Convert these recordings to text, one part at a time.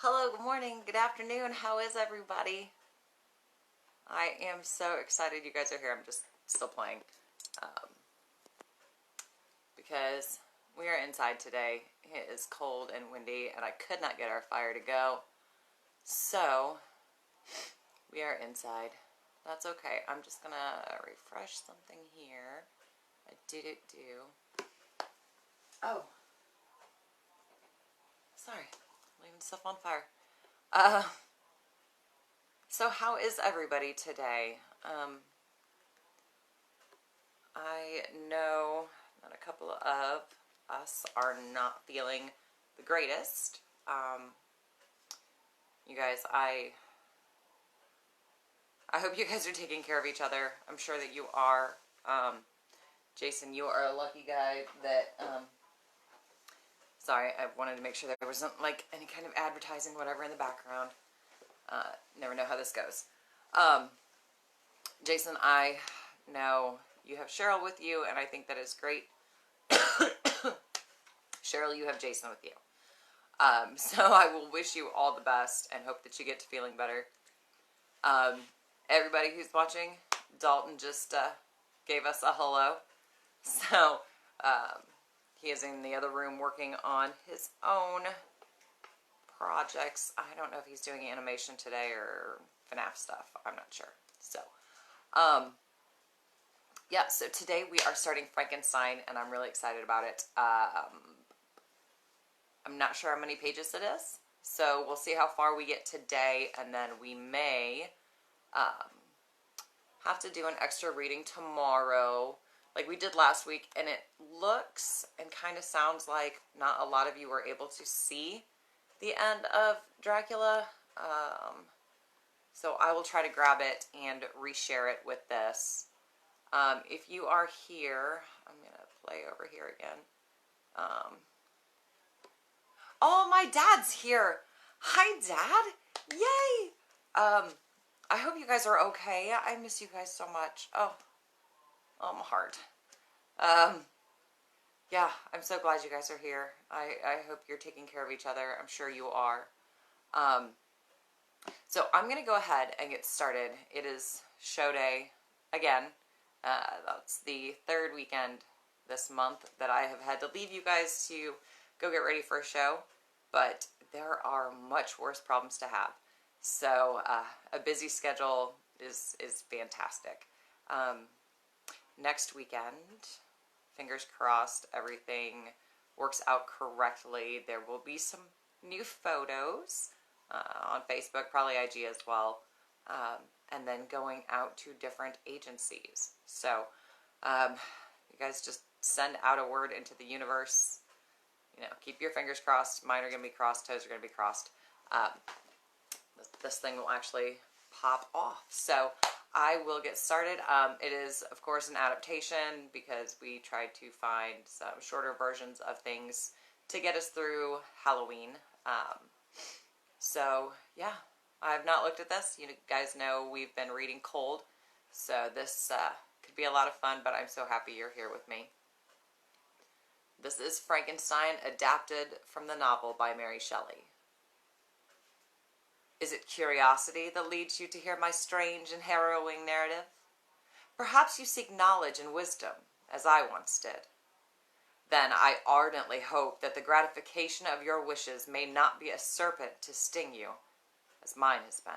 Hello, good morning, good afternoon. How is everybody? I am so excited you guys are here. I'm just still playing because we are inside today. It is cold and windy, and I could not get our fire to go. So we are inside. That's okay. I'm just gonna refresh something here. Oh, sorry, leaving stuff on fire. So how is everybody today? I know that a couple of us are not feeling the greatest. You guys, I hope you guys are taking care of each other. I'm sure that you are. Jason, you are a lucky guy that, sorry, I wanted to make sure there wasn't like any kind of advertising, whatever, in the background. Never know how this goes. Jason, I know you have Cheryl with you, and I think that is great. Cheryl, you have Jason with you. So I will wish you all the best and hope that you get to feeling better. Everybody who's watching, Dalton just gave us a hello. So he is in the other room working on his own projects. I don't know if he's doing animation today or FNAF stuff. I'm not sure. So, yeah, so today we are starting Frankenstein, and I'm really excited about it. I'm not sure how many pages it is, so we'll see how far we get today, and then we may have to do an extra reading tomorrow, like we did last week, and it looks and kind of sounds like not a lot of you were able to see the end of Dracula, so I will try to grab it and reshare it with this. If you are here, I'm going to play over here again. Oh, my dad's here. Hi, Dad. Yay. I hope you guys are okay. I miss you guys so much. Oh, my heart. Yeah, I'm so glad you guys are here. I hope you're taking care of each other. I'm sure you are. So I'm going to go ahead and get started. It is show day again. That's the third weekend this month that I have had to leave you guys to go get ready for a show, but there are much worse problems to have. So a busy schedule is fantastic. Next weekend, fingers crossed, everything works out correctly. There will be some new photos on Facebook, probably IG as well, and then going out to different agencies. So you guys just send out a word into the universe. You know, keep your fingers crossed. Mine are going to be crossed. Toes are going to be crossed. This thing will actually pop off. So I will get started. It is, of course, an adaptation because we tried to find some shorter versions of things to get us through Halloween. So, yeah, I have not looked at this. You guys know we've been reading Cold, so this could be a lot of fun, but I'm so happy you're here with me. This is Frankenstein, adapted from the novel by Mary Shelley. Is it curiosity that leads you to hear my strange and harrowing narrative? Perhaps you seek knowledge and wisdom, as I once did. Then I ardently hope that the gratification of your wishes may not be a serpent to sting you, as mine has been.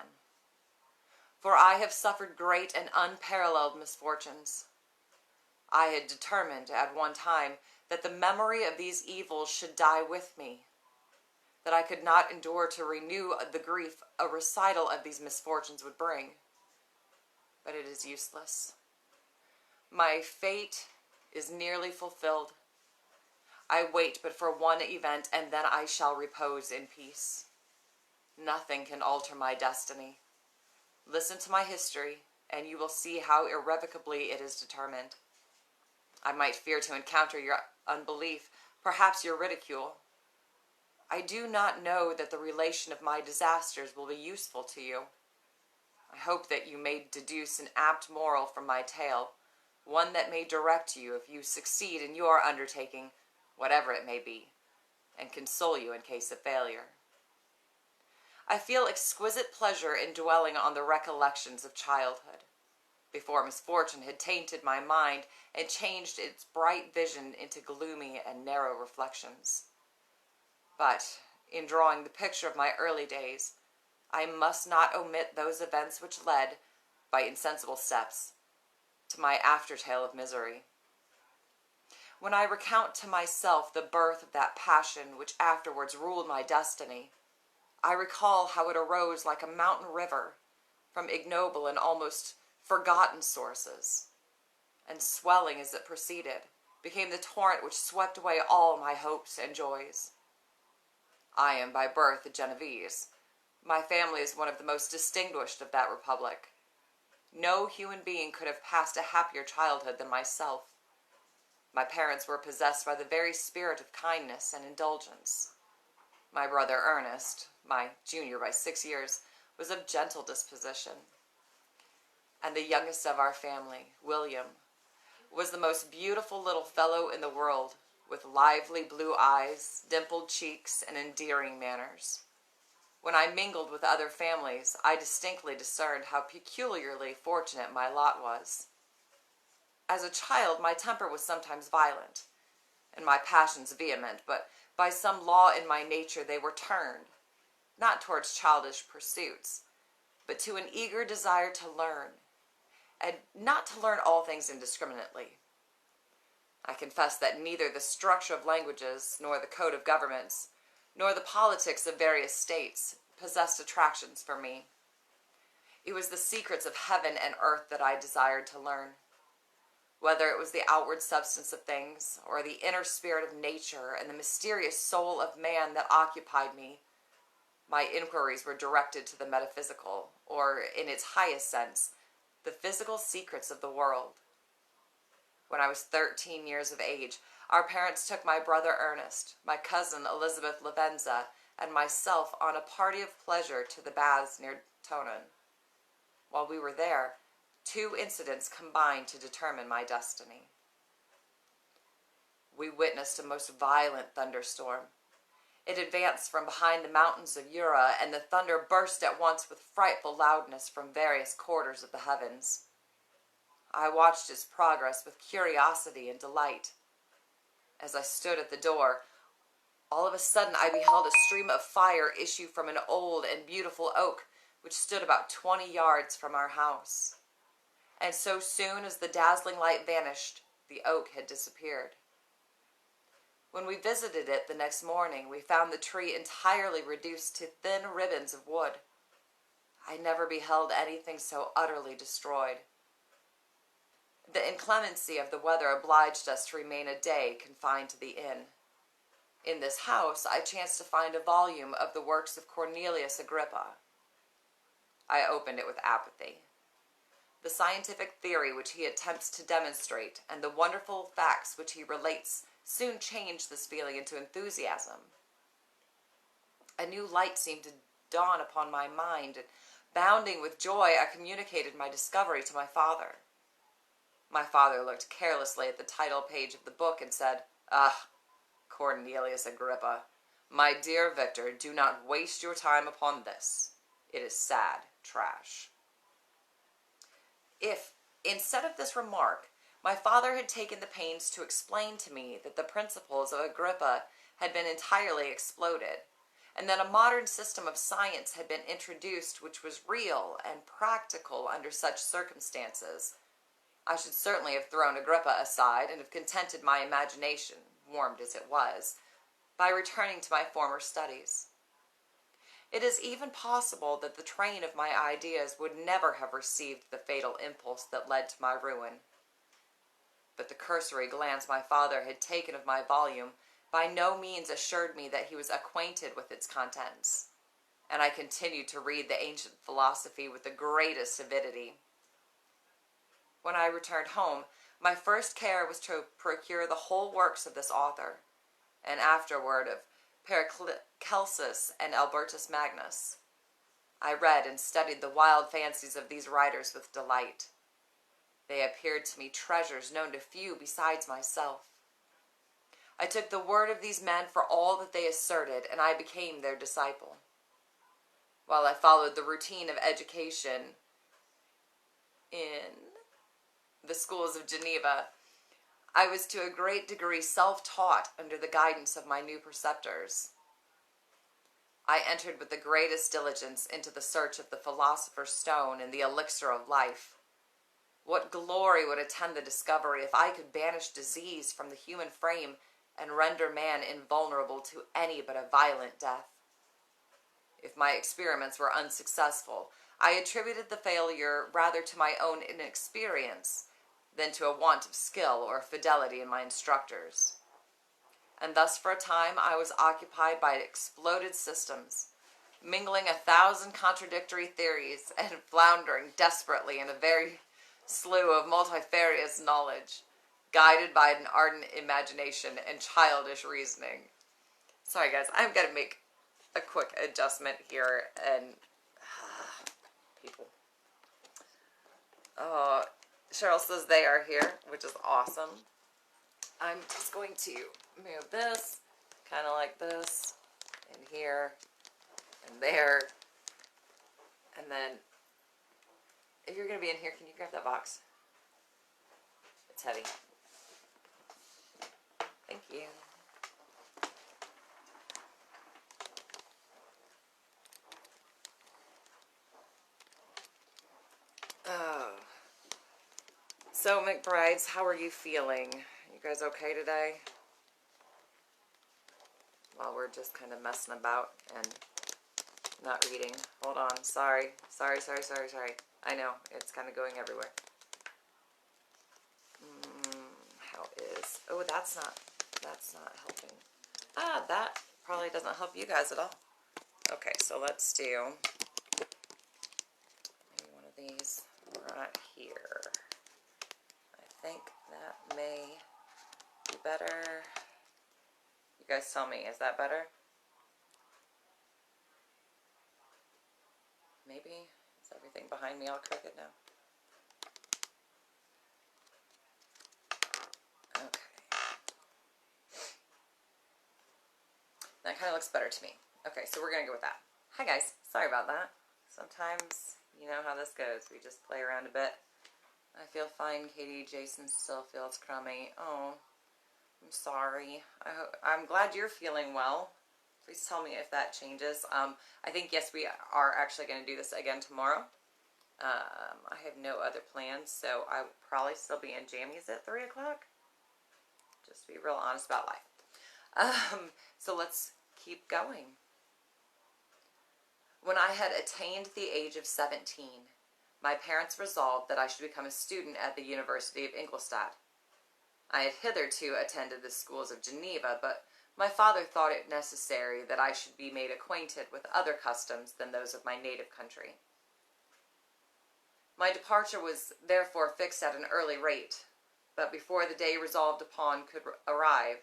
For I have suffered great and unparalleled misfortunes. I had determined at one time that the memory of these evils should die with me, that I could not endure to renew the grief a recital of these misfortunes would bring. But it is useless. My fate is nearly fulfilled. I wait but for one event, and then I shall repose in peace. Nothing can alter my destiny. Listen to my history, and you will see how irrevocably it is determined. I might fear to encounter your unbelief, perhaps your ridicule. I do not know that the relation of my disasters will be useful to you. I hope that you may deduce an apt moral from my tale, one that may direct you if you succeed in your undertaking, whatever it may be, and console you in case of failure. I feel exquisite pleasure in dwelling on the recollections of childhood, before misfortune had tainted my mind and changed its bright vision into gloomy and narrow reflections. But, in drawing the picture of my early days, I must not omit those events which led, by insensible steps, to my aftertale of misery. When I recount to myself the birth of that passion which afterwards ruled my destiny, I recall how it arose like a mountain river from ignoble and almost forgotten sources, and swelling as it proceeded, became the torrent which swept away all my hopes and joys. I am by birth a Genevese. My family is one of the most distinguished of that republic. No human being could have passed a happier childhood than myself. My parents were possessed by the very spirit of kindness and indulgence. My brother Ernest, my junior by 6 years, was of gentle disposition. And the youngest of our family, William, was the most beautiful little fellow in the world, with lively blue eyes, dimpled cheeks, and endearing manners. When I mingled with other families, I distinctly discerned how peculiarly fortunate my lot was. As a child, my temper was sometimes violent, and my passions vehement, but by some law in my nature they were turned, not towards childish pursuits, but to an eager desire to learn, and not to learn all things indiscriminately. I confess that neither the structure of languages, nor the code of governments, nor the politics of various states possessed attractions for me. It was the secrets of heaven and earth that I desired to learn. Whether it was the outward substance of things, or the inner spirit of nature and the mysterious soul of man that occupied me, my inquiries were directed to the metaphysical, or, in its highest sense, the physical secrets of the world. When I was 13 years of age, our parents took my brother Ernest, my cousin Elizabeth Lavenza, and myself on a party of pleasure to the baths near Tonon. While we were there, 2 incidents combined to determine my destiny. We witnessed a most violent thunderstorm. It advanced from behind the mountains of Jura, and the thunder burst at once with frightful loudness from various quarters of the heavens. I watched its progress with curiosity and delight. As I stood at the door, all of a sudden I beheld a stream of fire issue from an old and beautiful oak which stood about 20 yards from our house. And so soon as the dazzling light vanished, the oak had disappeared. When we visited it the next morning, we found the tree entirely reduced to thin ribbons of wood. I never beheld anything so utterly destroyed. The inclemency of the weather obliged us to remain a day confined to the inn. In this house I chanced to find a volume of the works of Cornelius Agrippa. I opened it with apathy. The scientific theory which he attempts to demonstrate and the wonderful facts which he relates soon changed this feeling into enthusiasm. A new light seemed to dawn upon my mind, and bounding with joy, I communicated my discovery to my father. My father looked carelessly at the title page of the book and said, "Ah, Cornelius Agrippa, my dear Victor, do not waste your time upon this. It is sad trash." If, instead of this remark, my father had taken the pains to explain to me that the principles of Agrippa had been entirely exploded, and that a modern system of science had been introduced which was real and practical under such circumstances, I should certainly have thrown Agrippa aside and have contented my imagination, warmed as it was, by returning to my former studies. It is even possible that the train of my ideas would never have received the fatal impulse that led to my ruin. But the cursory glance my father had taken of my volume by no means assured me that he was acquainted with its contents, and I continued to read the ancient philosophy with the greatest avidity. When I returned home, my first care was to procure the whole works of this author, and afterward of Paracelsus and Albertus Magnus. I read and studied the wild fancies of these writers with delight. They appeared to me treasures known to few besides myself. I took the word of these men for all that they asserted, and I became their disciple. while I followed the routine of education in the schools of Geneva, I was to a great degree self-taught under the guidance of my new preceptors. I entered with the greatest diligence into the search of the philosopher's stone and the elixir of life. What glory would attend the discovery if I could banish disease from the human frame and render man invulnerable to any but a violent death. If my experiments were unsuccessful, I attributed the failure rather to my own inexperience than to a want of skill or fidelity in my instructors. And thus for a time I was occupied by exploded systems, mingling 1,000 contradictory theories and floundering desperately in a very slough of multifarious knowledge, guided by an ardent imagination and childish reasoning. Sorry guys, I'm going to make a quick adjustment here, and people. Cheryl says they are here, which is awesome. I'm just going to move this, kind of like this, and here, and there, and then, if you're going to be in here, can you grab that box? It's heavy. Thank you. Oh. So, McBrides, how are you feeling? You guys okay today? While we're just kind of messing about and not reading. Hold on. Sorry. I know. It's kind of going everywhere. How is... Oh, that's not helping. That probably doesn't help you guys at all. Okay, so let's do maybe one of these right here. I think that may be better. You guys tell me, is that better? Maybe? Is everything behind me all crooked now? Okay. That kind of looks better to me. Okay, so we're going to go with that. Hi guys, sorry about that. Sometimes, you know how this goes. We just play around a bit. I feel fine, Katie. Jason still feels crummy. Oh, I'm sorry. I'm glad you're feeling well. Please tell me if that changes. I think, yes, we are actually going to do this again tomorrow. I have no other plans, so I will probably still be in jammies at 3 o'clock. Just to be real honest about life. So let's keep going. When I had attained the age of 17, my parents resolved that I should become a student at the University of Ingolstadt. I had hitherto attended the schools of Geneva, but my father thought it necessary that I should be made acquainted with other customs than those of my native country. My departure was therefore fixed at an early rate, but before the day resolved upon could arrive,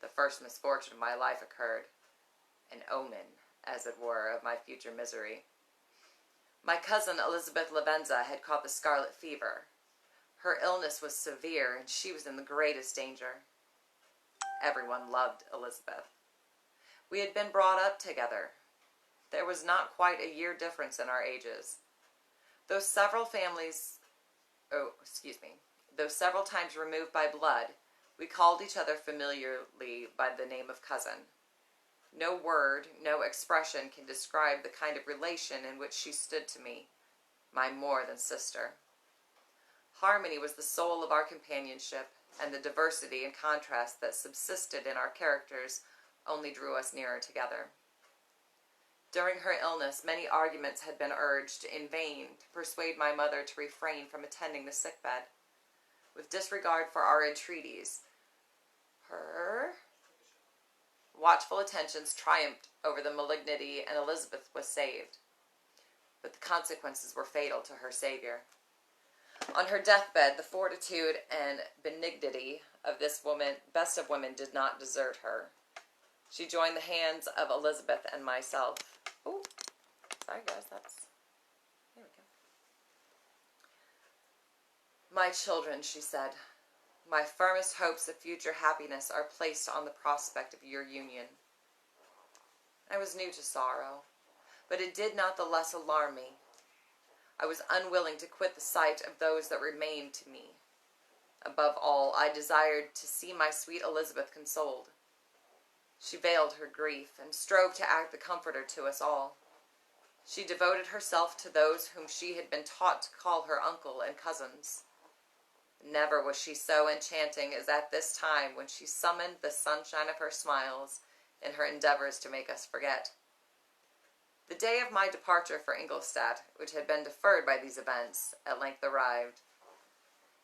the first misfortune of my life occurred, an omen, as it were, of my future misery. My cousin Elizabeth Lavenza had caught the scarlet fever. Her illness was severe, and she was in the greatest danger. Everyone loved Elizabeth. We had been brought up together. There was not quite a year difference in our ages. Though several times removed by blood, we called each other familiarly by the name of cousin. No word, no expression can describe the kind of relation in which she stood to me, my more than sister. Harmony was the soul of our companionship, and the diversity and contrast that subsisted in our characters only drew us nearer together. During her illness, many arguments had been urged in vain to persuade my mother to refrain from attending the sickbed. With disregard for our entreaties, her watchful attentions triumphed over the malignity, and Elizabeth was saved. But the consequences were fatal to her Savior. On her deathbed, the fortitude and benignity of this woman, best of women, did not desert her. She joined the hands of Elizabeth and myself. Oh, sorry guys, there we go. My children, she said, my firmest hopes of future happiness are placed on the prospect of your union. I was new to sorrow, but it did not the less alarm me. I was unwilling to quit the sight of those that remained to me. Above all, I desired to see my sweet Elizabeth consoled. She veiled her grief, and strove to act the comforter to us all. She devoted herself to those whom she had been taught to call her uncle and cousins. Never was she so enchanting as at this time, when she summoned the sunshine of her smiles in her endeavors to make us forget. The day of my departure for Ingolstadt, which had been deferred by these events, at length arrived.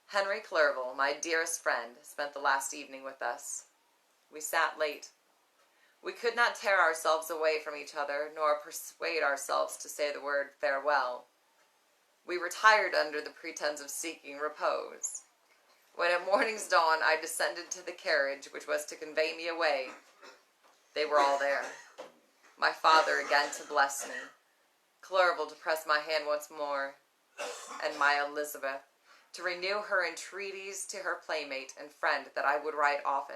Henry Clerval, my dearest friend, spent the last evening with us. We sat late. We could not tear ourselves away from each other, nor persuade ourselves to say the word farewell. We retired under the pretense of seeking repose. When at morning's dawn I descended to the carriage which was to convey me away, they were all there. My father again to bless me, Clerval to press my hand once more, and my Elizabeth to renew her entreaties to her playmate and friend that I would write often.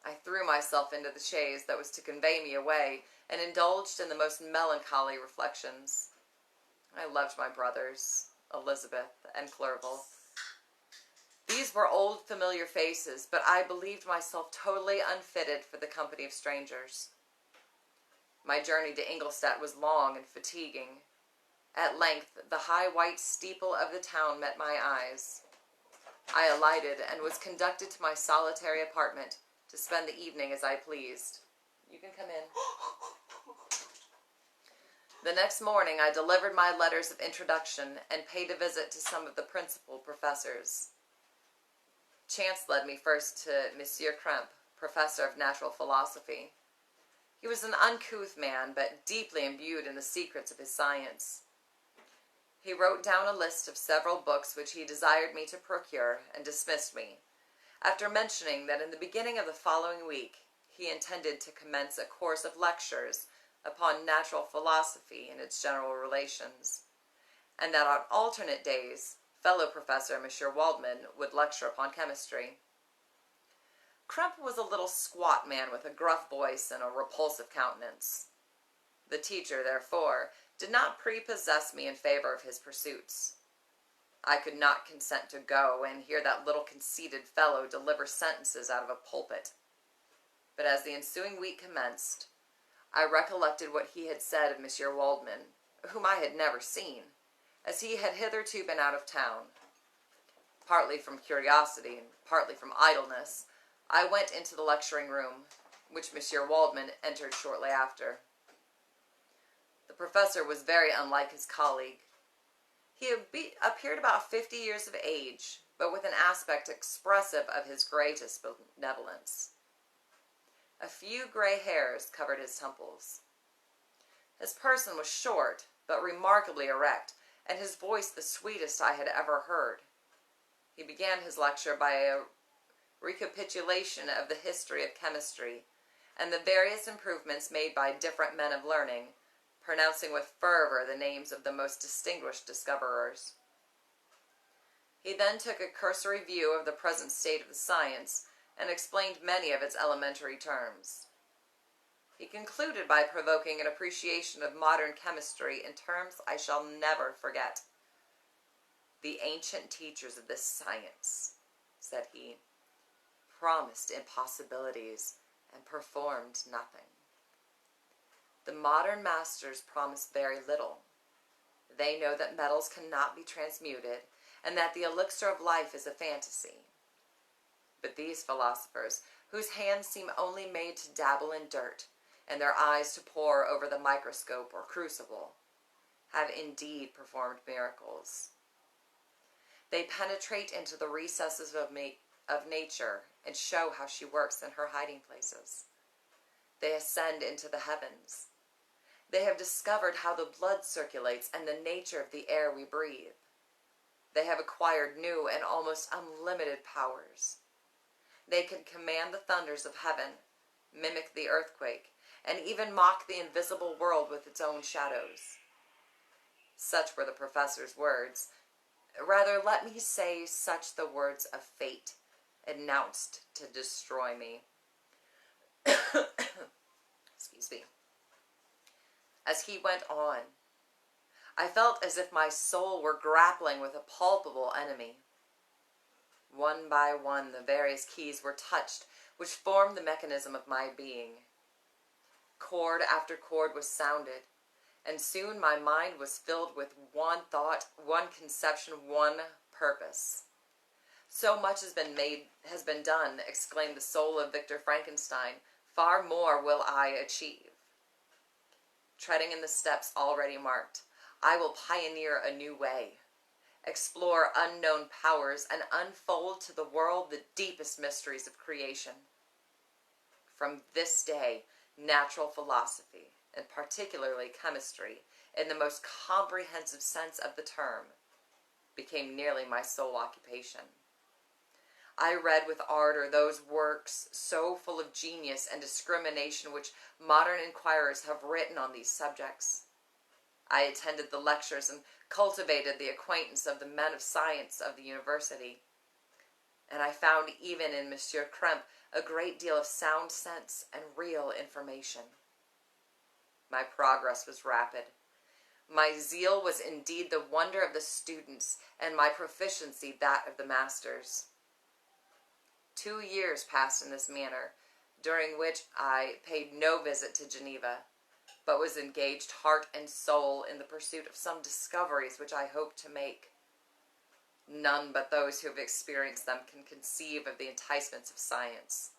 I threw myself into the chaise that was to convey me away, and indulged in the most melancholy reflections. I loved my brothers, Elizabeth and Clerval. These were old familiar faces, but I believed myself totally unfitted for the company of strangers. My journey to Ingolstadt was long and fatiguing. At length, the high white steeple of the town met my eyes. I alighted and was conducted to my solitary apartment to spend the evening as I pleased. You can come in. The next morning I delivered my letters of introduction and paid a visit to some of the principal professors. Chance led me first to Monsieur Krempe, professor of natural philosophy. He was an uncouth man, but deeply imbued in the secrets of his science. He wrote down a list of several books which he desired me to procure, and dismissed me, after mentioning that in the beginning of the following week he intended to commence a course of lectures upon natural philosophy and its general relations, and that on alternate days fellow professor Monsieur Waldman would lecture upon chemistry. Krempe was a little squat man with a gruff voice and a repulsive countenance. The teacher, therefore, did not prepossess me in favor of his pursuits. I could not consent to go and hear that little conceited fellow deliver sentences out of a pulpit. But as the ensuing week commenced, I recollected what he had said of Monsieur Waldman, whom I had never seen, as he had hitherto been out of town. Partly from curiosity and partly from idleness, I went into the lecturing room, which Monsieur Waldman entered shortly after. The professor was very unlike his colleague. He appeared about 50 years of age, but with an aspect expressive of his greatest benevolence. A few gray hairs covered his temples. His person was short, but remarkably erect, and his voice the sweetest I had ever heard. He began his lecture by a recapitulation of the history of chemistry, and the various improvements made by different men of learning, pronouncing with fervor the names of the most distinguished discoverers. He then took a cursory view of the present state of the science, and explained many of its elementary terms. He concluded by provoking an appreciation of modern chemistry in terms I shall never forget. "The ancient teachers of this science," said he, "promised impossibilities and performed nothing. The modern masters promise very little. They know that metals cannot be transmuted, and that the elixir of life is a fantasy. But these philosophers, whose hands seem only made to dabble in dirt, and their eyes to pore over the microscope or crucible, have indeed performed miracles. They penetrate into the recesses of nature and show how she works in her hiding places. They ascend into the heavens. They have discovered how the blood circulates and the nature of the air we breathe. They have acquired new and almost unlimited powers. They can command the thunders of heaven, mimic the earthquake, and even mock the invisible world with its own shadows." Such were the professor's words. Rather, let me say, such the words of fate, announced to destroy me. Excuse me. as he went on. I felt as if my soul were grappling with a palpable enemy. One by one, the various keys were touched which formed the mechanism of my being. Chord after chord was sounded, and soon my mind was filled with one thought, one conception, one purpose. So much has been done, exclaimed the soul of Victor Frankenstein. Far more will I achieve. Treading in the steps already marked, I will pioneer a new way, explore unknown powers, and unfold to the world the deepest mysteries of creation. From this day, natural philosophy, and particularly chemistry, in the most comprehensive sense of the term, became nearly my sole occupation. I read with ardor those works so full of genius and discrimination which modern inquirers have written on these subjects. I attended the lectures and cultivated the acquaintance of the men of science of the university, and I found even in Monsieur Krempe a great deal of sound sense and real information. My progress was rapid. My zeal was indeed the wonder of the students, and my proficiency that of the masters. 2 years passed in this manner, during which I paid no visit to Geneva, but was engaged heart and soul in the pursuit of some discoveries which I hoped to make. None but those who have experienced them can conceive of the enticements of science.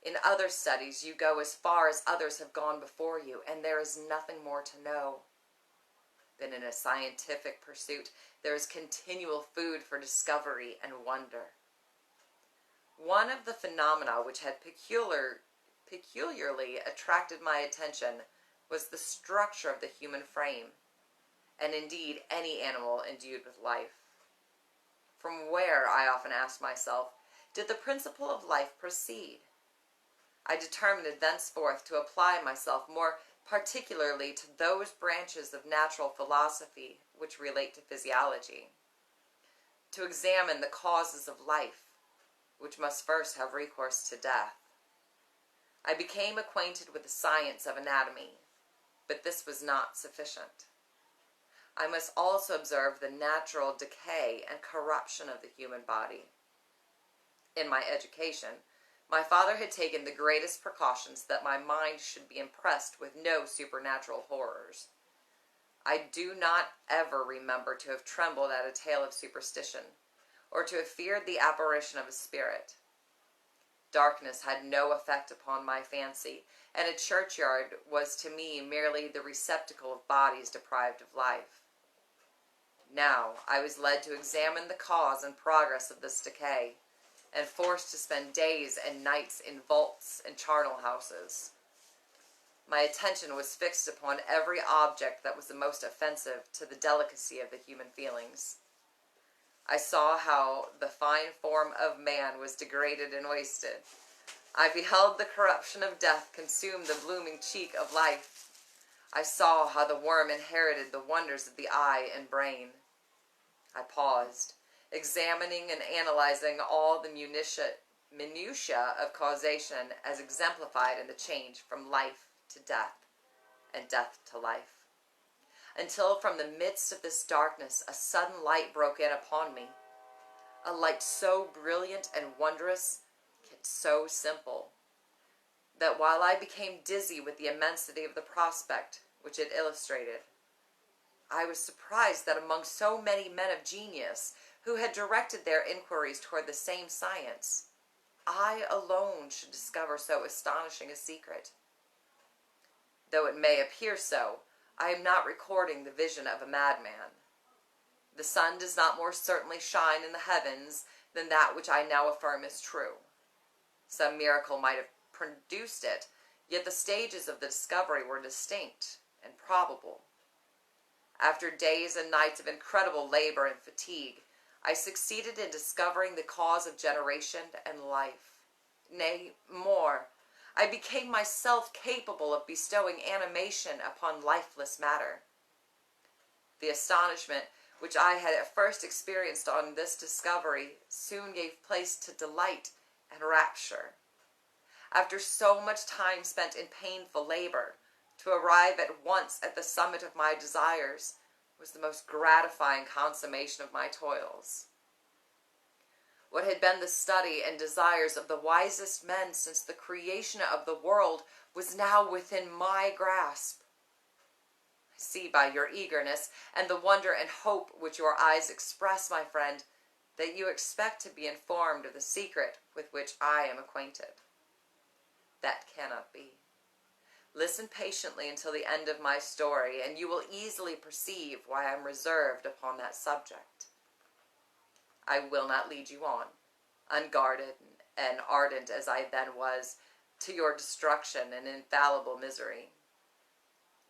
In other studies you go as far as others have gone before you, and there is nothing more to know. But in a scientific pursuit there is continual food for discovery and wonder. One of the phenomena which had peculiarly attracted my attention was the structure of the human frame, and indeed any animal endued with life. From where, I often asked myself, did the principle of life proceed? I determined thenceforth to apply myself more particularly to those branches of natural philosophy which relate to physiology, to examine the causes of life, which must first have recourse to death. I became acquainted with the science of anatomy, but this was not sufficient. I must also observe the natural decay and corruption of the human body. In my education, my father had taken the greatest precautions that my mind should be impressed with no supernatural horrors. I do not ever remember to have trembled at a tale of superstition, or to have feared the apparition of a spirit. Darkness had no effect upon my fancy, and a churchyard was to me merely the receptacle of bodies deprived of life. Now I was led to examine the cause and progress of this decay, and forced to spend days and nights in vaults and charnel houses. My attention was fixed upon every object that was the most offensive to the delicacy of the human feelings. I saw how the fine form of man was degraded and wasted. I beheld the corruption of death consume the blooming cheek of life. I saw how the worm inherited the wonders of the eye and brain. I paused, examining and analyzing all the minutiae of causation as exemplified in the change from life to death and death to life, until from the midst of this darkness a sudden light broke in upon me, a light so brilliant and wondrous, yet so simple, that while I became dizzy with the immensity of the prospect which it illustrated, I was surprised that among so many men of genius who had directed their inquiries toward the same science, I alone should discover so astonishing a secret. Though it may appear so, I am not recording the vision of a madman. The sun does not more certainly shine in the heavens than that which I now affirm is true. Some miracle might have produced it, yet the stages of the discovery were distinct and probable. After days and nights of incredible labor and fatigue, I succeeded in discovering the cause of generation and life. Nay, more, I became myself capable of bestowing animation upon lifeless matter. The astonishment which I had at first experienced on this discovery soon gave place to delight and rapture. After so much time spent in painful labor, To arrive at once at the summit of my desires was the most gratifying consummation of my toils. What had been the study and desires of the wisest men since the creation of the world was now within my grasp. I see by your eagerness and the wonder and hope which your eyes express, my friend, that you expect to be informed of the secret with which I am acquainted. That cannot be. Listen patiently until the end of my story, and you will easily perceive why I am reserved upon that subject. I will not lead you on, unguarded and ardent as I then was, to your destruction and infallible misery.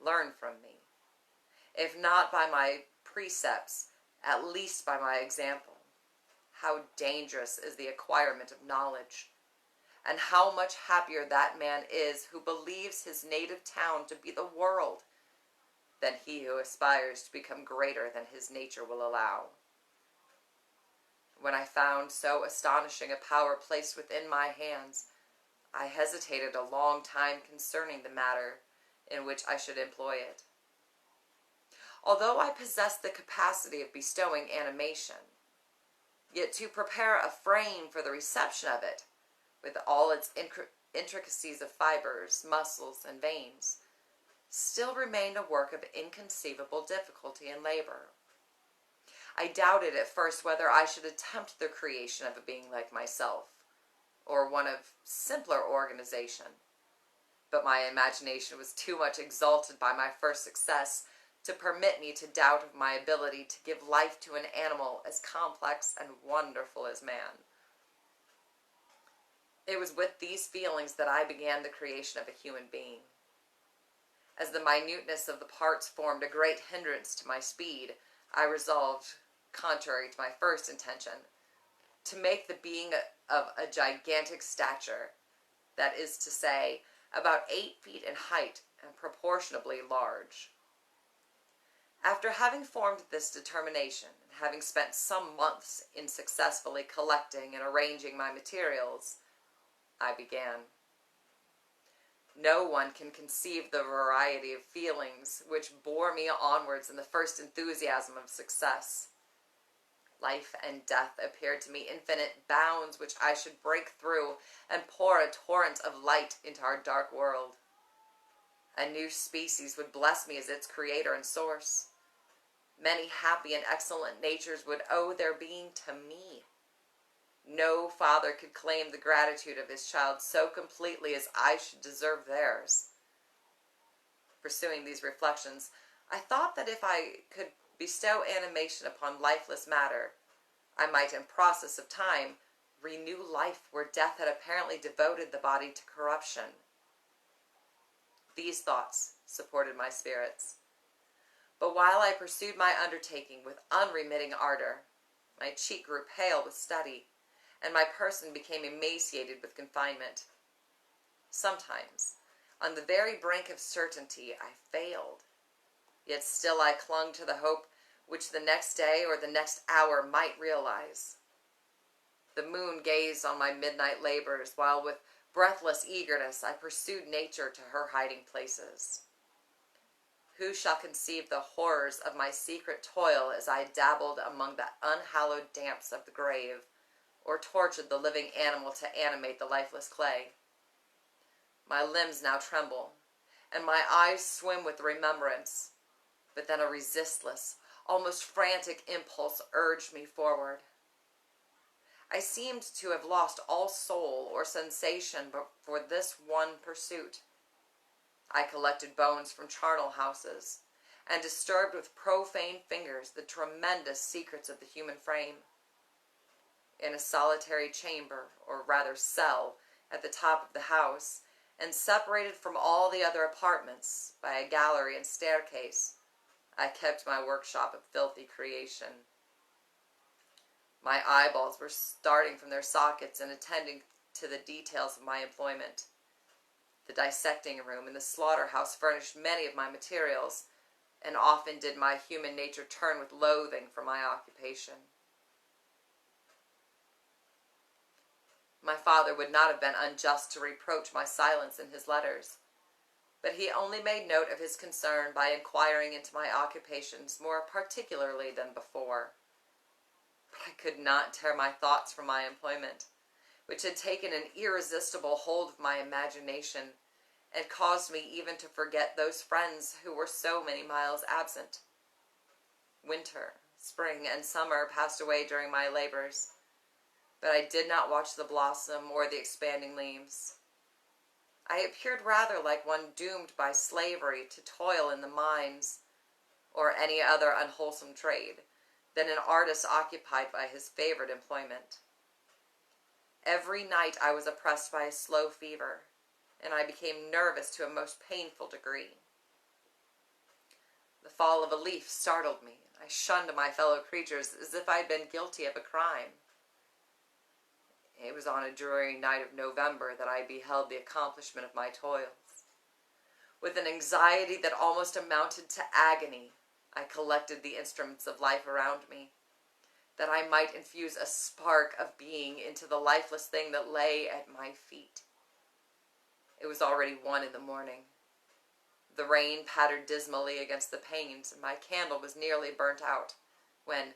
Learn from me, if not by my precepts, at least by my example. How dangerous is the acquirement of knowledge, and how much happier that man is who believes his native town to be the world than he who aspires to become greater than his nature will allow. When I found so astonishing a power placed within my hands, I hesitated a long time concerning the matter in which I should employ it. Although I possessed the capacity of bestowing animation, yet to prepare a frame for the reception of it, with all its intricacies of fibers, muscles, and veins, still remained a work of inconceivable difficulty and labor. I doubted at first whether I should attempt the creation of a being like myself, or one of simpler organization, but my imagination was too much exalted by my first success to permit me to doubt of my ability to give life to an animal as complex and wonderful as man. It was with these feelings that I began the creation of a human being. As the minuteness of the parts formed a great hindrance to my speed, I resolved, contrary to my first intention, to make the being of a gigantic stature, that is to say, about 8 feet in height and proportionably large. After having formed this determination, and having spent some months in successfully collecting and arranging my materials, I began. No one can conceive the variety of feelings which bore me onwards in the first enthusiasm of success. Life and death appeared to me infinite bounds which I should break through and pour a torrent of light into our dark world. A new species would bless me as its creator and source. Many happy and excellent natures would owe their being to me. No father could claim the gratitude of his child so completely as I should deserve theirs. Pursuing these reflections, I thought that if I could bestow animation upon lifeless matter, I might in process of time renew life where death had apparently devoted the body to corruption. These thoughts supported my spirits. But while I pursued my undertaking with unremitting ardor, my cheek grew pale with study, and my person became emaciated with confinement. Sometimes, on the very brink of certainty, I failed. Yet still I clung to the hope which the next day or the next hour might realize. The moon gazed on my midnight labors, while with breathless eagerness I pursued nature to her hiding places. Who shall conceive the horrors of my secret toil as I dabbled among the unhallowed damps of the grave, or tortured the living animal to animate the lifeless clay? My limbs now tremble, and my eyes swim with remembrance, but then a resistless, almost frantic impulse urged me forward. I seemed to have lost all soul or sensation but for this one pursuit. I collected bones from charnel houses, and disturbed with profane fingers the tremendous secrets of the human frame. In a solitary chamber, or rather cell, at the top of the house, and separated from all the other apartments by a gallery and staircase, I kept my workshop of filthy creation. My eyeballs were starting from their sockets and attending to the details of my employment. The dissecting room and the slaughterhouse furnished many of my materials, and often did my human nature turn with loathing from my occupation. My father would not have been unjust to reproach my silence in his letters, but he only made note of his concern by inquiring into my occupations more particularly than before. But I could not tear my thoughts from my employment, which had taken an irresistible hold of my imagination and caused me even to forget those friends who were so many miles absent. Winter, spring, and summer passed away during my labors, but I did not watch the blossom or the expanding leaves. I appeared rather like one doomed by slavery to toil in the mines or any other unwholesome trade than an artist occupied by his favorite employment. Every night I was oppressed by a slow fever, and I became nervous to a most painful degree. The fall of a leaf startled me. I shunned my fellow creatures as if I had been guilty of a crime. It was on a dreary night of November that I beheld the accomplishment of my toils. With an anxiety that almost amounted to agony, I collected the instruments of life around me, that I might infuse a spark of being into the lifeless thing that lay at my feet. It was already 1 a.m. The rain pattered dismally against the panes, and my candle was nearly burnt out, when,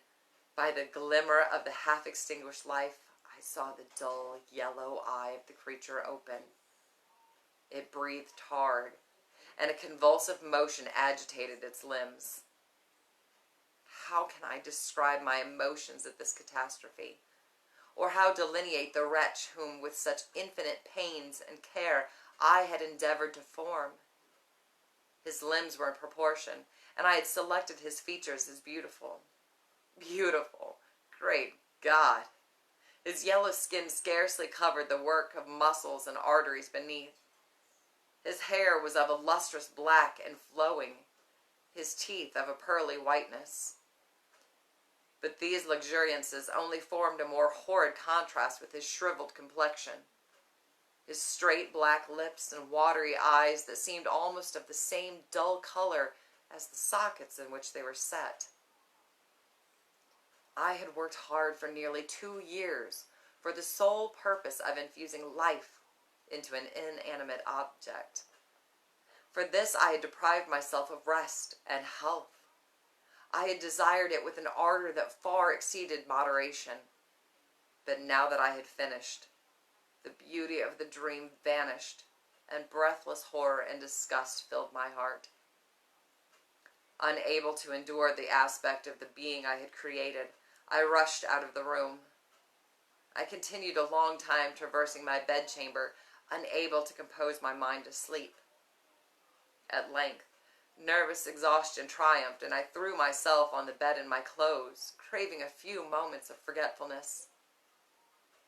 by the glimmer of the half-extinguished life, I saw the dull yellow eye of the creature open. It breathed hard, and a convulsive motion agitated its limbs. How can I describe my emotions at this catastrophe, or how delineate the wretch whom with such infinite pains and care I had endeavored to form? His limbs were in proportion, and I had selected his features as beautiful. Beautiful! Great God! His yellow skin scarcely covered the work of muscles and arteries beneath. His hair was of a lustrous black and flowing, his teeth of a pearly whiteness. But these luxuriances only formed a more horrid contrast with his shriveled complexion, his straight black lips and watery eyes that seemed almost of the same dull color as the sockets in which they were set. I had worked hard for nearly 2 years for the sole purpose of infusing life into an inanimate object. For this I had deprived myself of rest and health. I had desired it with an ardor that far exceeded moderation. But now that I had finished, the beauty of the dream vanished, and breathless horror and disgust filled my heart. Unable to endure the aspect of the being I had created, I rushed out of the room. I continued a long time traversing my bedchamber, unable to compose my mind to sleep. At length, nervous exhaustion triumphed, and I threw myself on the bed in my clothes, craving a few moments of forgetfulness.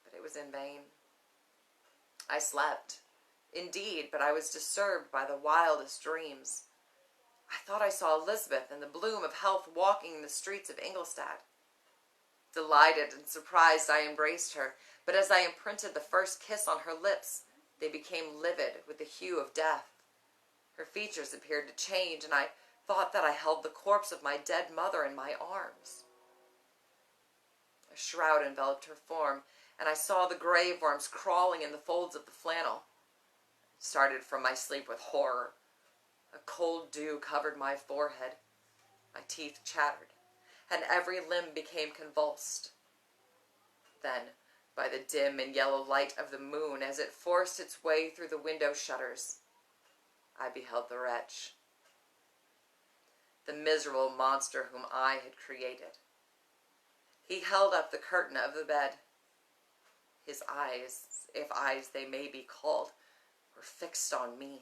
But it was in vain. I slept, indeed, but I was disturbed by the wildest dreams. I thought I saw Elizabeth in the bloom of health walking in the streets of Ingolstadt. Delighted and surprised, I embraced her, but as I imprinted the first kiss on her lips, they became livid with the hue of death. Her features appeared to change, and I thought that I held the corpse of my dead mother in my arms. A shroud enveloped her form, and I saw the grave worms crawling in the folds of the flannel. I started from my sleep with horror. A cold dew covered my forehead. My teeth chattered, and every limb became convulsed. Then, by the dim and yellow light of the moon as it forced its way through the window shutters, I beheld the wretch, the miserable monster whom I had created. He held up the curtain of the bed. His eyes, if eyes they may be called, were fixed on me.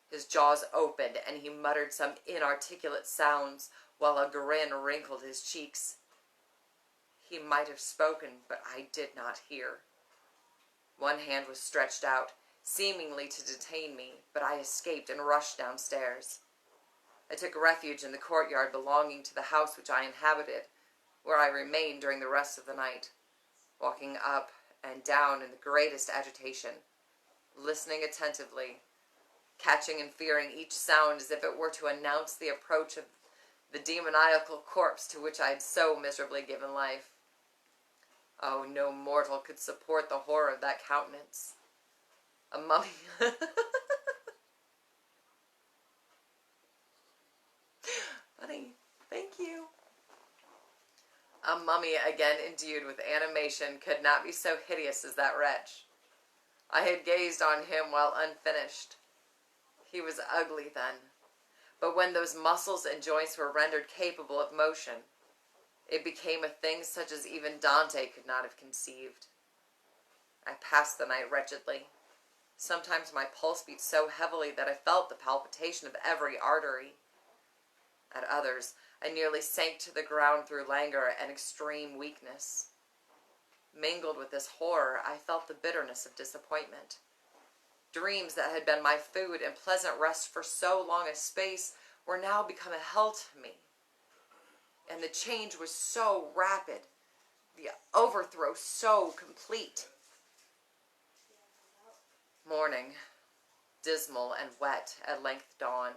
His jaws opened, and he muttered some inarticulate sounds, while a grin wrinkled his cheeks. He might have spoken, but I did not hear. One hand was stretched out, seemingly to detain me, but I escaped and rushed downstairs. I took refuge in the courtyard belonging to the house which I inhabited, where I remained during the rest of the night, walking up and down in the greatest agitation, listening attentively, catching and fearing each sound as if it were to announce the approach of the demoniacal corpse to which I had so miserably given life. Oh, no mortal could support the horror of that countenance. A mummy, A mummy again endued with animation could not be so hideous as that wretch. I had gazed on him while unfinished. He was ugly then, but when those muscles and joints were rendered capable of motion, it became a thing such as even Dante could not have conceived. I passed the night wretchedly. Sometimes my pulse beat so heavily that I felt the palpitation of every artery. At others, I nearly sank to the ground through languor and extreme weakness. Mingled with this horror, I felt the bitterness of disappointment. Dreams that had been my food and pleasant rest for so long a space were now become a hell to me. And the change was so rapid, the overthrow so complete. Morning, dismal and wet, at length dawned,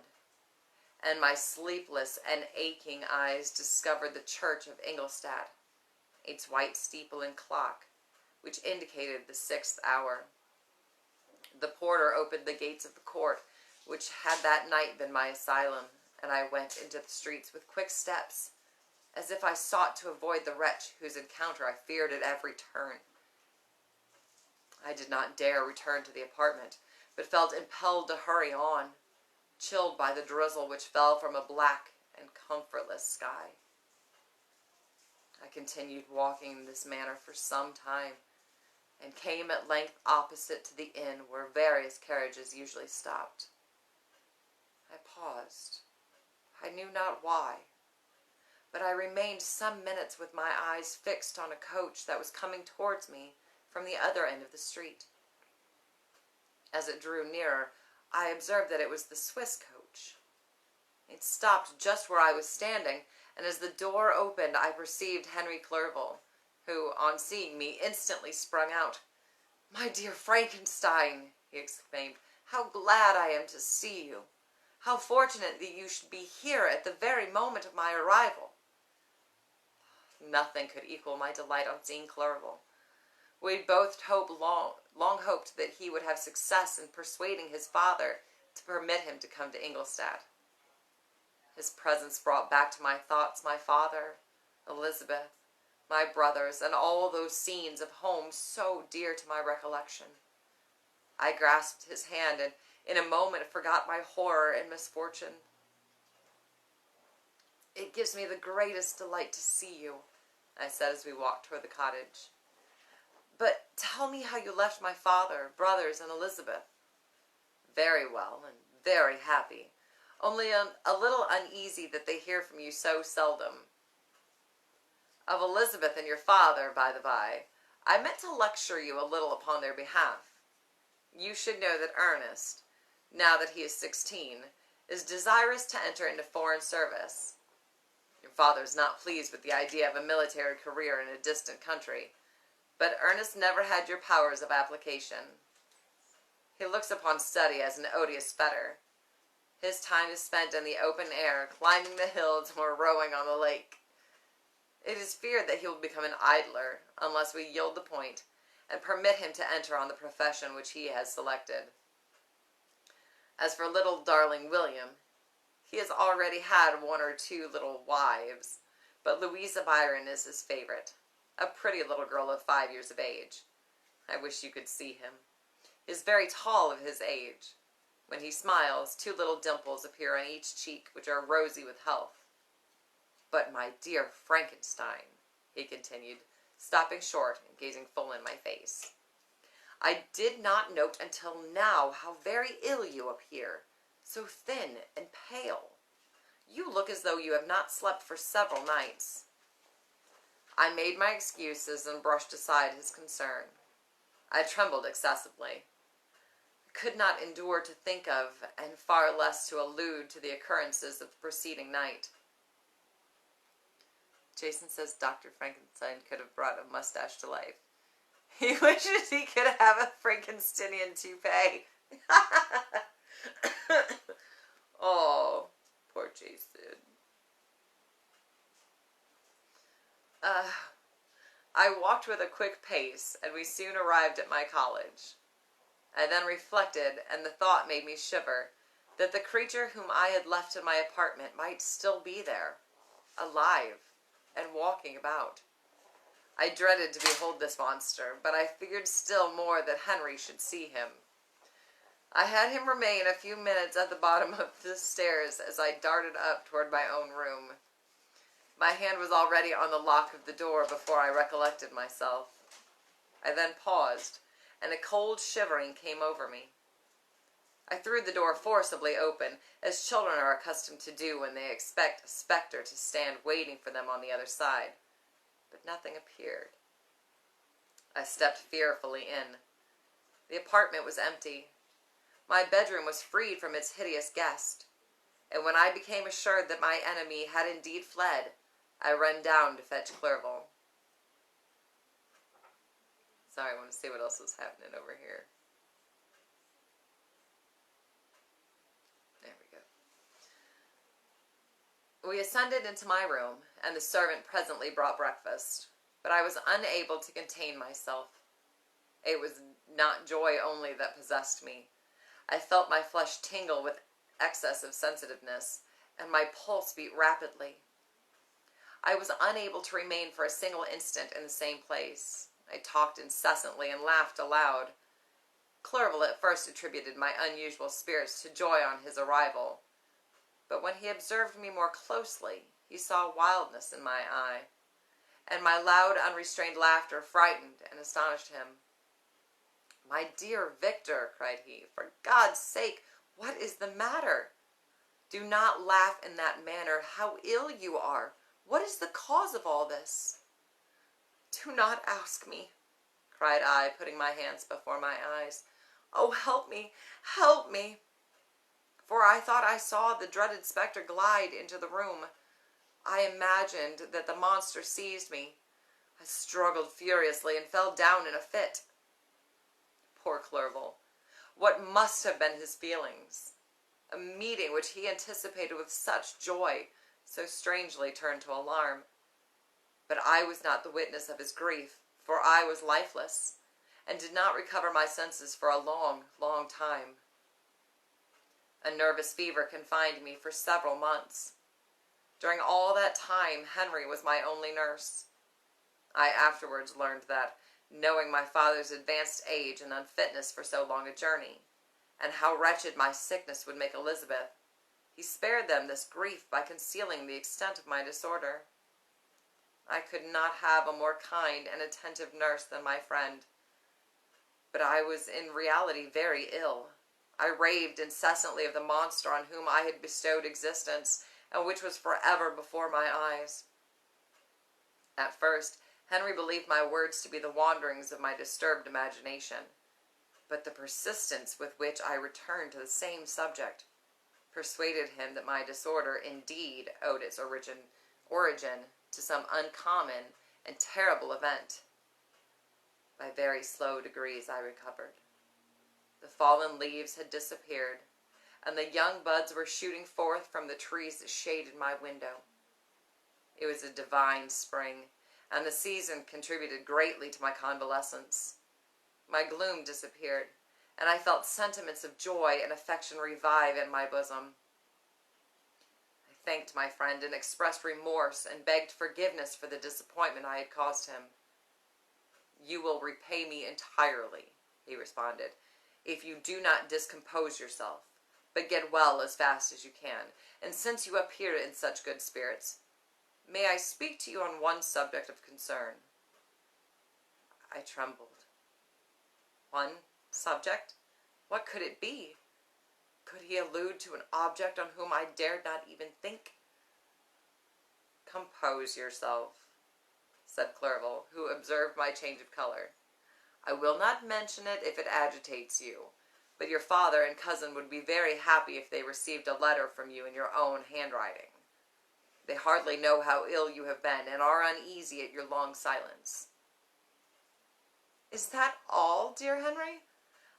and my sleepless and aching eyes discovered the church of Ingolstadt, its white steeple and clock, which indicated the 6th hour. The porter opened the gates of the court, which had that night been my asylum, and I went into the streets with quick steps, as if I sought to avoid the wretch whose encounter I feared at every turn. I did not dare return to the apartment, but felt impelled to hurry on, chilled by the drizzle which fell from a black and comfortless sky. I continued walking in this manner for some time, and came at length opposite to the inn where various carriages usually stopped. I paused. I knew not why, but I remained some minutes with my eyes fixed on a coach that was coming towards me from the other end of the street. As it drew nearer, I observed that it was the Swiss coach. It stopped just where I was standing, and as the door opened, I perceived Henry Clerval, who, on seeing me, instantly sprung out. "My dear Frankenstein," he exclaimed, "how glad I am to see you! How fortunate that you should be here at the very moment of my arrival!" Nothing could equal my delight on seeing Clerval. We both long hoped that he would have success in persuading his father to permit him to come to Ingolstadt. His presence brought back to my thoughts my father, Elizabeth, my brothers, and all those scenes of home so dear to my recollection. I grasped his hand and in a moment forgot my horror and misfortune. "It gives me the greatest delight to see you," I said as we walked toward the cottage. "But tell me how you left my father, brothers, and Elizabeth." "Very well, and very happy, only a little uneasy that they hear from you so seldom. Of Elizabeth and your father, by the by, I meant to lecture you a little upon their behalf. You should know that Ernest, now that he is 16, is desirous to enter into foreign service. Your father is not pleased with the idea of a military career in a distant country, but Ernest never had your powers of application. He looks upon study as an odious fetter. His time is spent in the open air, climbing the hills or rowing on the lake. It is feared that he will become an idler unless we yield the point and permit him to enter on the profession which he has selected. As for little darling William, he has already had 1 or 2 little wives, but Louisa Byron is his favorite, a pretty little girl of 5 years of age. I wish you could see him. He is very tall of his age. When he smiles, 2 little dimples appear on each cheek, which are rosy with health. But my dear Frankenstein," he continued, stopping short and gazing full in my face, "I did not note until now how very ill you appear, so thin and pale. You look as though you have not slept for several nights." I made my excuses and brushed aside his concern. I trembled excessively. I could not endure to think of, and far less to allude to the occurrences of the preceding night. Jason says Dr. Frankenstein could have brought a mustache to life. He wishes he could have a Frankensteinian toupee. Oh, poor Jason. I walked with a quick pace, and we soon arrived at my college. I then reflected, and the thought made me shiver, that the creature whom I had left in my apartment might still be there, alive, and walking about. I dreaded to behold this monster, but I feared still more that Henry should see him. I had him remain a few minutes at the bottom of the stairs as I darted up toward my own room. My hand was already on the lock of the door before I recollected myself. I then paused, and a cold shivering came over me. I threw the door forcibly open, as children are accustomed to do when they expect a specter to stand waiting for them on the other side. But nothing appeared. I stepped fearfully in. The apartment was empty. My bedroom was freed from its hideous guest, and when I became assured that my enemy had indeed fled, I ran down to fetch Clerval. Sorry, I want to see what else was happening over here. There we go. We ascended into my room, and the servant presently brought breakfast, but I was unable to contain myself. It was not joy only that possessed me. I felt my flesh tingle with excess of sensitiveness, and my pulse beat rapidly. I was unable to remain for a single instant in the same place. I talked incessantly and laughed aloud. Clerval at first attributed my unusual spirits to joy on his arrival, but when he observed me more closely, he saw wildness in my eye, and my loud, unrestrained laughter frightened and astonished him. "My dear Victor," cried he, "for God's sake, what is the matter? Do not laugh in that manner. How ill you are! What is the cause of all this?" "Do not ask me," cried I, putting my hands before my eyes. "Oh, help me, help me!" For I thought I saw the dreaded spectre glide into the room. I imagined that the monster seized me. I struggled furiously and fell down in a fit. Poor Clerval! What must have been his feelings? A meeting which he anticipated with such joy, so strangely turned to alarm. But I was not the witness of his grief, for I was lifeless, and did not recover my senses for a long, long time. A nervous fever confined me for several months. During all that time, Henry was my only nurse. I afterwards learned that, knowing my father's advanced age and unfitness for so long a journey, and how wretched my sickness would make Elizabeth, he spared them this grief by concealing the extent of my disorder. I could not have a more kind and attentive nurse than my friend. But I was in reality very ill. I raved incessantly of the monster on whom I had bestowed existence, and which was forever before my eyes. At first, Henry believed my words to be the wanderings of my disturbed imagination, but the persistence with which I returned to the same subject persuaded him that my disorder indeed owed its origin to some uncommon and terrible event. By very slow degrees I recovered. The fallen leaves had disappeared, and the young buds were shooting forth from the trees that shaded my window. It was a divine spring, and the season contributed greatly to my convalescence. My gloom disappeared, and I felt sentiments of joy and affection revive in my bosom. I thanked my friend and expressed remorse and begged forgiveness for the disappointment I had caused him. "You will repay me entirely," he responded, "if you do not discompose yourself, but get well as fast as you can. And since you appear in such good spirits, may I speak to you on one subject of concern?" I trembled. One subject? What could it be? Could he allude to an object on whom I dared not even think? "Compose yourself," said Clerval, who observed my change of color. "I will not mention it if it agitates you, but your father and cousin would be very happy if they received a letter from you in your own handwriting. They hardly know how ill you have been, and are uneasy at your long silence." "Is that all, dear Henry?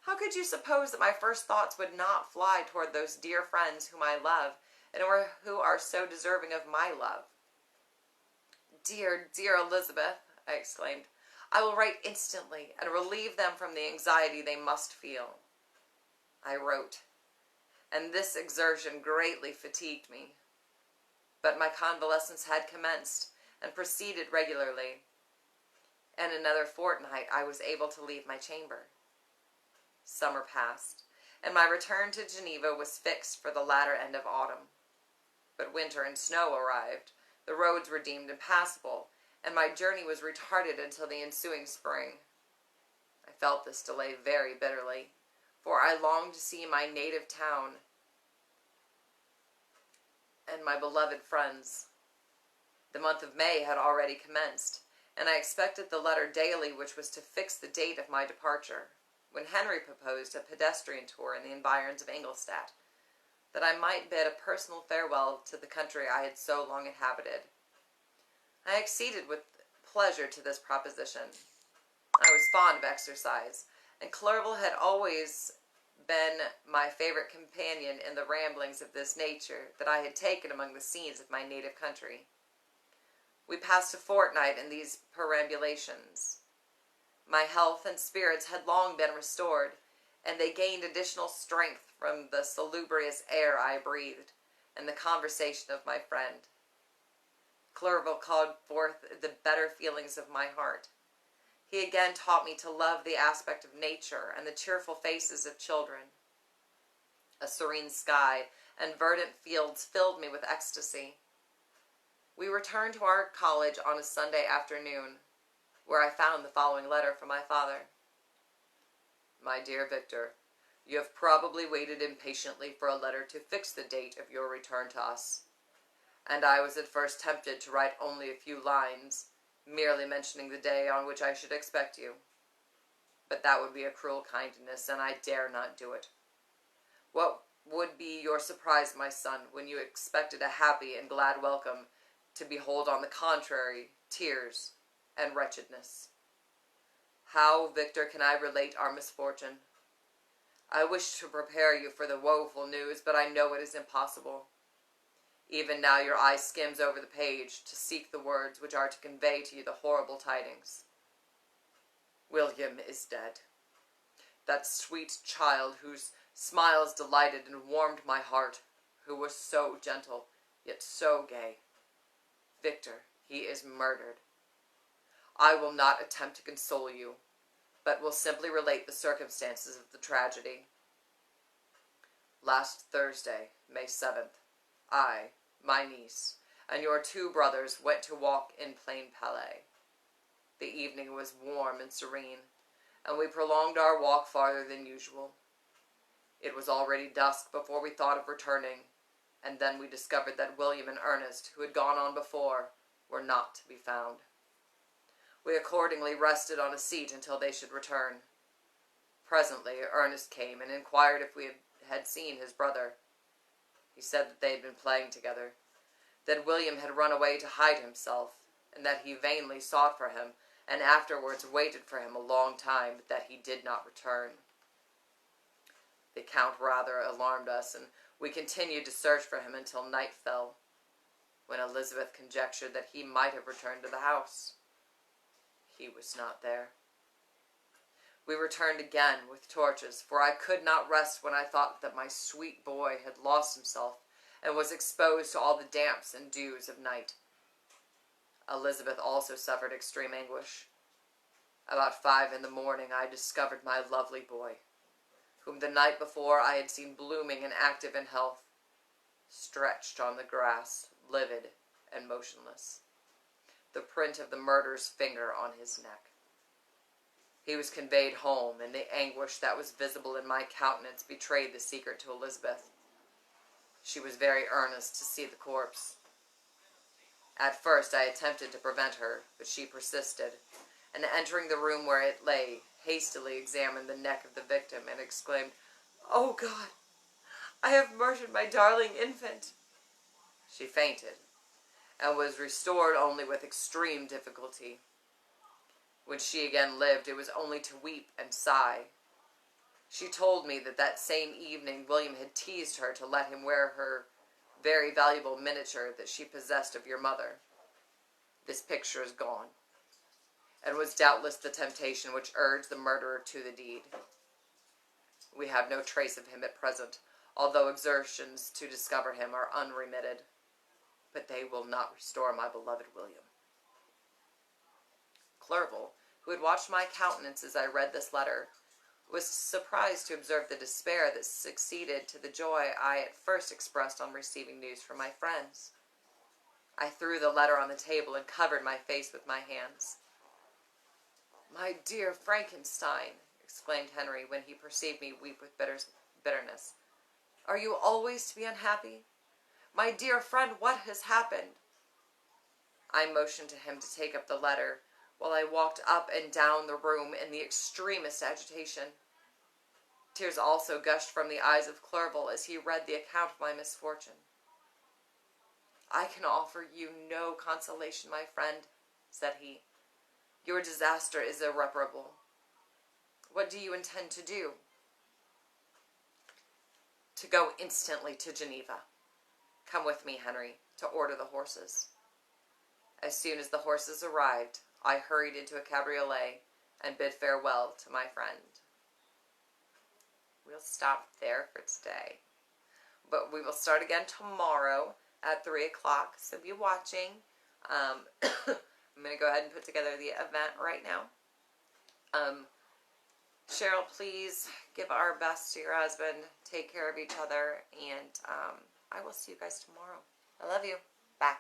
How could you suppose that my first thoughts would not fly toward those dear friends whom I love, and who are so deserving of my love?" "Dear, dear Elizabeth," I exclaimed, "I will write instantly, and relieve them from the anxiety they must feel." I wrote, and this exertion greatly fatigued me. But my convalescence had commenced, and proceeded regularly. In another fortnight I was able to leave my chamber. Summer passed, and my return to Geneva was fixed for the latter end of autumn. But winter and snow arrived, the roads were deemed impassable, and my journey was retarded until the ensuing spring. I felt this delay very bitterly, for I longed to see my native town and my beloved friends. The month of May had already commenced, and I expected the letter daily which was to fix the date of my departure, when Henry proposed a pedestrian tour in the environs of Ingolstadt, that I might bid a personal farewell to the country I had so long inhabited. I acceded with pleasure to this proposition. I was fond of exercise, and Clerval had always been my favorite companion in the ramblings of this nature that I had taken among the scenes of my native country. We passed a fortnight in these perambulations. My health and spirits had long been restored, and they gained additional strength from the salubrious air I breathed and the conversation of my friend. Clerval called forth the better feelings of my heart. He again taught me to love the aspect of nature and the cheerful faces of children. A serene sky and verdant fields filled me with ecstasy. We returned to our college on a Sunday afternoon, where I found the following letter from my father. My dear Victor, you have probably waited impatiently for a letter to fix the date of your return to us, and I was at first tempted to write only a few lines, merely mentioning the day on which I should expect you. But that would be a cruel kindness, and I dare not do it. What would be your surprise, my son, when you expected a happy and glad welcome, to behold, on the contrary, tears and wretchedness? How, Victor, can I relate our misfortune? I wish to prepare you for the woeful news, but I know it is impossible. Even now your eye skims over the page to seek the words which are to convey to you the horrible tidings. William is dead. That sweet child whose smiles delighted and warmed my heart, who was so gentle, yet so gay. Victor, he is murdered. I will not attempt to console you, but will simply relate the circumstances of the tragedy. Last Thursday, May 7th, I, my niece, and your two brothers went to walk in Plain Palais. The evening was warm and serene, and we prolonged our walk farther than usual. It was already dusk before we thought of returning, and then we discovered that William and Ernest, who had gone on before, were not to be found. We accordingly rested on a seat until they should return. Presently Ernest came and inquired if we had seen his brother. He said that they had been playing together, that William had run away to hide himself, and that he vainly sought for him, and afterwards waited for him a long time, but that he did not return. The Count rather alarmed us, and we continued to search for him until night fell, when Elizabeth conjectured that he might have returned to the house. He was not there. We returned again with torches, for I could not rest when I thought that my sweet boy had lost himself and was exposed to all the damps and dews of night. Elizabeth also suffered extreme anguish. About 5 in the morning I discovered my lovely boy, whom the night before I had seen blooming and active in health, stretched on the grass, livid and motionless, the print of the murderer's finger on his neck. He was conveyed home, and the anguish that was visible in my countenance betrayed the secret to Elizabeth. She was very earnest to see the corpse. At first I attempted to prevent her, but she persisted, and entering the room where it lay, hastily examined the neck of the victim, and exclaimed, "Oh God, I have murdered my darling infant." She fainted, and was restored only with extreme difficulty. When she again lived, it was only to weep and sigh. She told me that that same evening William had teased her to let him wear her very valuable miniature that she possessed of your mother. This picture is gone, and was doubtless the temptation which urged the murderer to the deed. We have no trace of him at present, although exertions to discover him are unremitted. But they will not restore my beloved William. Clerval, who had watched my countenance as I read this letter, was surprised to observe the despair that succeeded to the joy I at first expressed on receiving news from my friends. I threw the letter on the table and covered my face with my hands. "My dear Frankenstein," exclaimed Henry when he perceived me weep with bitterness, "are you always to be unhappy? My dear friend, what has happened?" I motioned to him to take up the letter, while I walked up and down the room in the extremest agitation. Tears also gushed from the eyes of Clerval as he read the account of my misfortune. "I can offer you no consolation, my friend," said he. "Your disaster is irreparable. What do you intend to do?" "To go instantly to Geneva. Come with me, Henry, to order the horses." As soon as the horses arrived, I hurried into a cabriolet and bid farewell to my friend. We'll stop there for today, but we will start again tomorrow at 3 o'clock, so be watching. I'm going to go ahead and put together the event right now. Cheryl, please give our best to your husband. Take care of each other, and I will see you guys tomorrow. I love you. Bye.